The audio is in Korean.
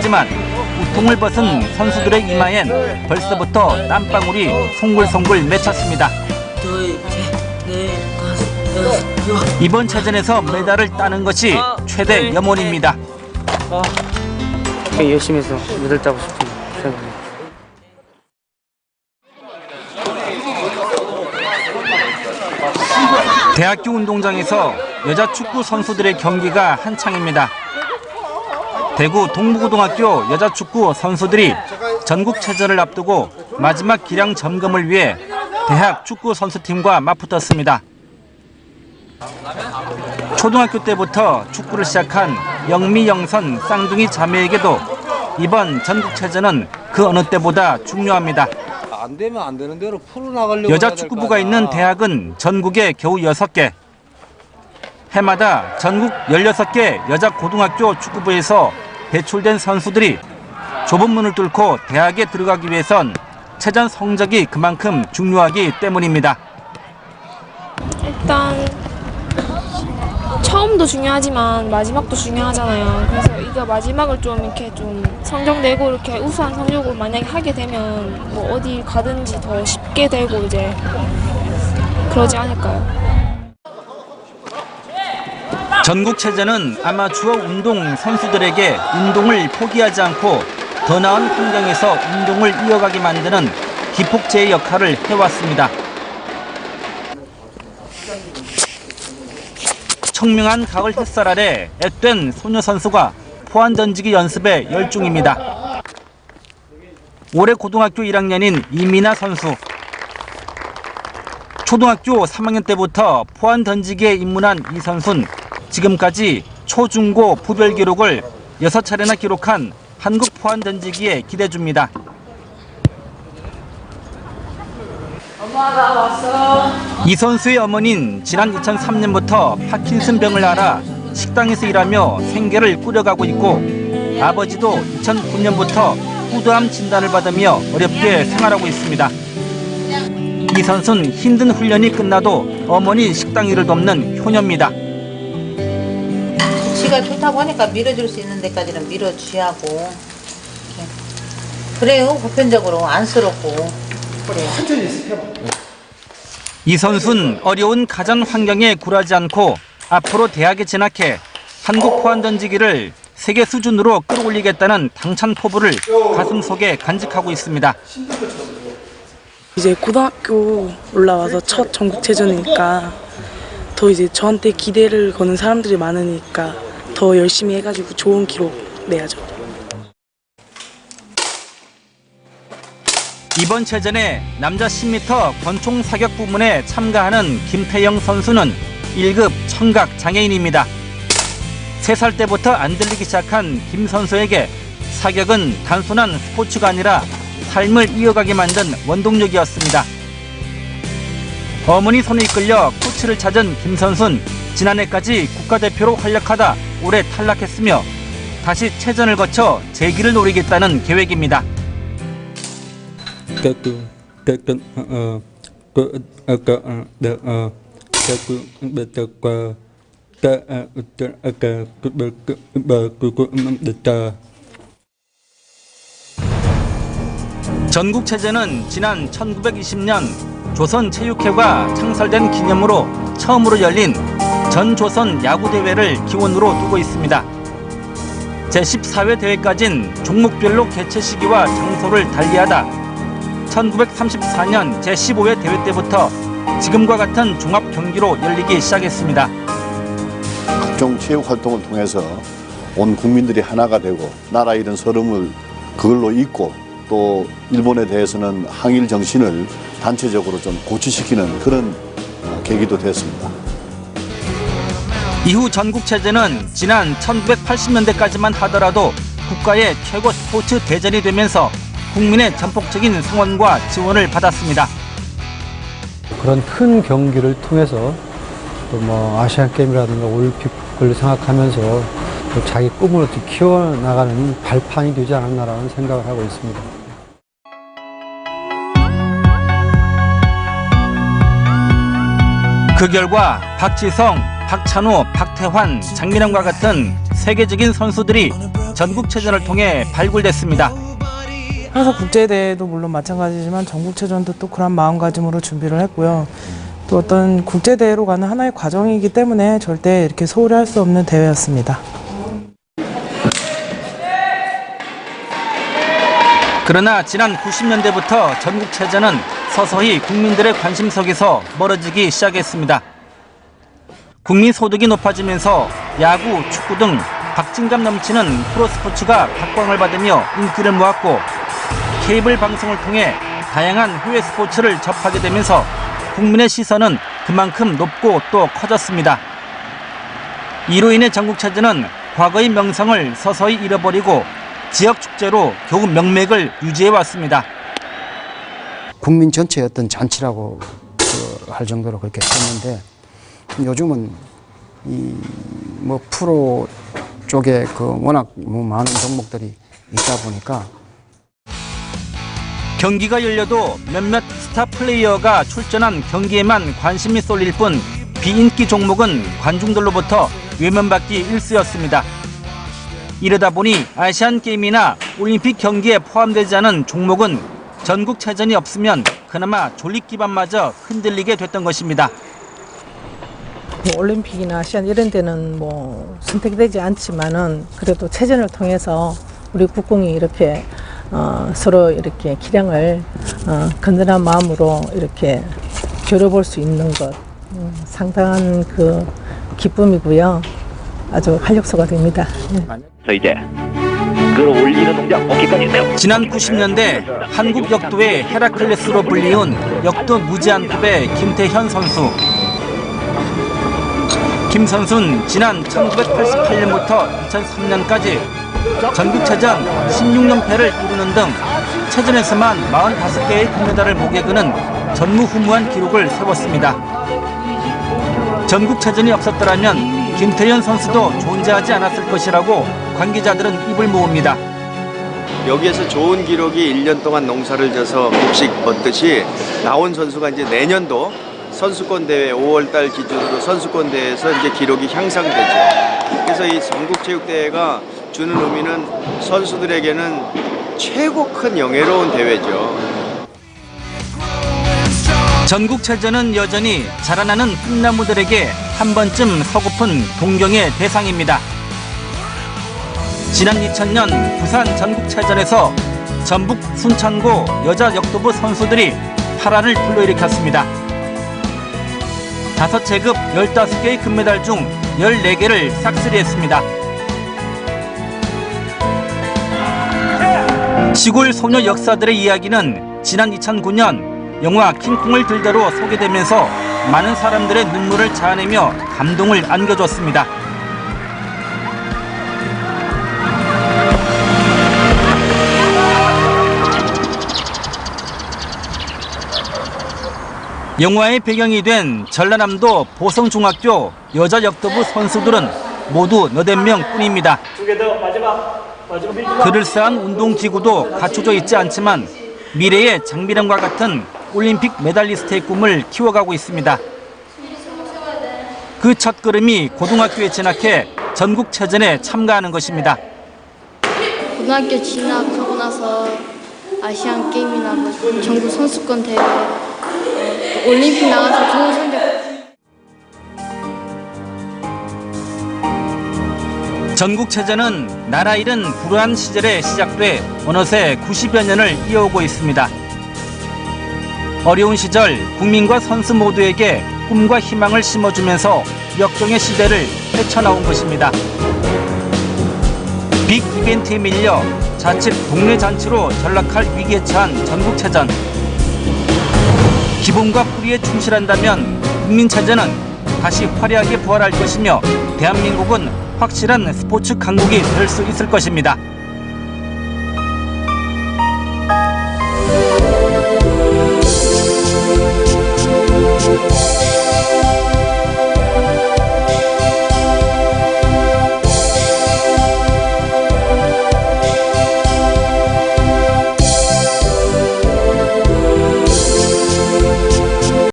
하지만 우통을 벗은 선수들의 이마엔 벌써부터 땀방울이 송글송글 맺혔습니다. 이번 체전에서 메달을 따는 것이 최대 염원입니다. 열심히 해서 메달 따고 싶은 생각입니다. 대학교 운동장에서 여자 축구 선수들의 경기가 한창입니다. 대구 동부고등학교 여자축구 선수들이 전국체전을 앞두고 마지막 기량 점검을 위해 대학 축구 선수팀과 맞붙었습니다. 초등학교 때부터 축구를 시작한 영미영선 쌍둥이 자매에게도 이번 전국체전은 그 어느 때보다 중요합니다. 안 되면 안 되는 대로 풀어나가려고 여자 축구부가 있는 대학은 전국에 겨우 6개. 해마다 전국 16개 여자 고등학교 축구부에서 배출된 선수들이 좁은 문을 뚫고 대학에 들어가기 위해선 체전 성적이 그만큼 중요하기 때문입니다. 일단 처음도 중요하지만 마지막도 중요하잖아요. 그래서 이거 마지막을 좀 이렇게 좀 성적 내고 이렇게 우수한 성적을 만약에 하게 되면 뭐 어디 가든지 더 쉽게 되고 이제 그러지 않을까요? 전국체전은 아마추어 운동 선수들에게 운동을 포기하지 않고 더 나은 환경에서 운동을 이어가게 만드는 기폭제의 역할을 해왔습니다. 청명한 가을 햇살 아래 앳된 소녀 선수가 포환 던지기 연습에 열중입니다. 올해 고등학교 1학년인 이민아 선수. 초등학교 3학년 때부터 포환 던지기에 입문한 이 선수는 지금까지 초중고 부별 기록을 6차례나 기록한 한국 포환 던지기에 기대줍니다. 엄마가 왔어. 이 선수의 어머니는 지난 2003년부터 파킨슨병을 앓아 식당에서 일하며 생계를 꾸려가고 있고 아버지도 2009년부터 후두암 진단을 받으며 어렵게 생활하고 있습니다. 이 선수는 힘든 훈련이 끝나도 어머니 식당 일을 돕는 효녀입니다. 지가 좋다고 하니까 밀어줄 수 있는 데까지는 밀어주하고 그래요. 보편적으로 안쓰럽고 그래요. 이 선수는 어려운 가정 환경에 굴하지 않고 앞으로 대학에 진학해 한국 포환 던지기를 세계 수준으로 끌어올리겠다는 당찬 포부를 가슴속에 간직하고 있습니다. 이제 고등학교 올라와서 첫 전국체전이니까 더 이제 저한테 기대를 거는 사람들이 많으니까 더 열심히 해가지고 좋은 기록 내야죠. 이번 체전에 남자 10m 권총 사격 부문에 참가하는 김태영 선수는 1급 청각 장애인입니다. 3살 때부터 안 들리기 시작한 김 선수에게 사격은 단순한 스포츠가 아니라 삶을 이어가게 만든 원동력이었습니다. 어머니 손에 이끌려 코치를 찾은 김 선수는 지난해까지 국가대표로 활약하다 올해 탈락했으며 다시 체전을 거쳐 재기를 노리겠다는 계획입니다. 전국체전은 지난 1920년 조선체육회가 창설된 기념으로 처음으로 열린 전조선 야구대회를 기원으로 두고 있습니다. 제14회 대회까지는 종목별로 개최 시기와 장소를 달리하다 1934년 제15회 대회 때부터 지금과 같은 종합 경기로 열리기 시작했습니다. 각종 체육 활동을 통해서 온 국민들이 하나가 되고 나라 잃은 서름을 그걸로 잊고 또 일본에 대해서는 항일 정신을 단체적으로 좀 고취시키는 그런 계기도 됐습니다. 이후 전국체전은 지난 1980년대까지만 하더라도 국가의 최고 스포츠 대전이 되면서 국민의 전폭적인 성원과 지원을 받았습니다. 그런 큰 경기를 통해서 또 뭐 아시안 게임이라든가 올림픽을 생각하면서 또 자기 꿈을 키워나가는 발판이 되지 않았나라는 생각을 하고 있습니다. 그 결과 박지성, 박찬호, 박태환, 장민환과 같은 세계적인 선수들이 전국체전을 통해 발굴됐습니다. 항상 국제대회도 물론 마찬가지지만 전국체전도 또 그런 마음가짐으로 준비를 했고요. 또 어떤 국제대회로 가는 하나의 과정이기 때문에 절대 이렇게 소홀히 할 수 없는 대회였습니다. 그러나 지난 90년대부터 전국체전은 서서히 국민들의 관심석에서 멀어지기 시작했습니다. 국민 소득이 높아지면서 야구, 축구 등 박진감 넘치는 프로스포츠가 각광을 받으며 인기를 모았고 케이블 방송을 통해 다양한 해외 스포츠를 접하게 되면서 국민의 시선은 그만큼 높고 또 커졌습니다. 이로 인해 전국체전은 과거의 명성을 서서히 잃어버리고 지역 축제로 겨우 명맥을 유지해 왔습니다. 국민 전체의 어떤 잔치라고 할 정도로 그렇게 했는데 요즘은 이 뭐 프로 쪽에 워낙 많은 종목들이 있다 보니까 경기가 열려도 몇몇 스타 플레이어가 출전한 경기에만 관심이 쏠릴 뿐 비인기 종목은 관중들로부터 외면받기 일쑤였습니다. 이러다 보니 아시안게임이나 올림픽 경기에 포함되지 않은 종목은 전국체전이 없으면 그나마 존립 기반마저 흔들리게 됐던 것입니다. 올림픽이나 아시안 이런 데는 선택되지 않지만은 그래도 체전을 통해서 우리 국공이 이렇게 서로 이렇게 기량을 건전한 마음으로 이렇게 겨뤄볼 수 있는 것 상당한 기쁨이고요. 아주 활력소가 됩니다. 이제 끌어올리는 동작 어깨까지 내요. 지난 90년대 한국 역도의 헤라클레스로 불리운 역도 무제한급의 김태현 선수. 김 선수는 지난 1988년부터 2003년까지 전국체전 16연패를 이루는 등 체전에서만 45개의 금메달을 목에 거는 전무후무한 기록을 세웠습니다. 전국체전이 없었더라면 김태현 선수도 존재하지 않았을 것이라고 관계자들은 입을 모읍니다. 여기에서 좋은 기록이 1년 동안 농사를 져서 곡식 얻듯이 나온 선수가 이제 내년도 선수권 대회 5월 달 기준으로 선수권 대회에서 이제 기록이 향상되죠. 그래서 이 전국체육대회가 주는 의미는 선수들에게는 최고 큰 영예로운 대회죠. 전국체전은 여전히 자라나는 꿈나무들에게 한 번쯤 서고픈 동경의 대상입니다. 지난 2000년 부산 전국체전에서 전북 순천고 여자 역도부 선수들이 파란을 불러일으켰습니다. 5체급 15개의 금메달 중 14개를 싹쓸이했습니다. 시골 소녀 역사들의 이야기는 지난 2009년 영화 킹콩을 들대로 소개되면서 많은 사람들의 눈물을 자아내며 감동을 안겨줬습니다. 영화의 배경이 된 전라남도 보성중학교 여자 역도부 선수들은 모두 8명 뿐입니다. 그럴싸한 운동기구도 갖춰져 있지 않지만 미래의 장미령과 같은 올림픽 메달리스트의 꿈을 키워가고 있습니다. 그 첫걸음이 고등학교에 진학해 전국체전에 참가하는 것입니다. 고등학교 진학하고 나서 아시안게임이나 전국 선수권 대회 올림픽 나가서 좋은 성적. 전국체전은 나라 잃은 불우한 시절에 시작돼 어느새 90여 년을 이어오고 있습니다. 어려운 시절 국민과 선수 모두에게 꿈과 희망을 심어주면서 역경의 시대를 헤쳐나온 것입니다. 빅 이벤트에 밀려 자칫 동네 잔치로 전락할 위기에 처한 전국체전. 기본과 뿌리에 충실한다면 국민체전은 다시 화려하게 부활할 것이며 대한민국은 확실한 스포츠 강국이 될 수 있을 것입니다.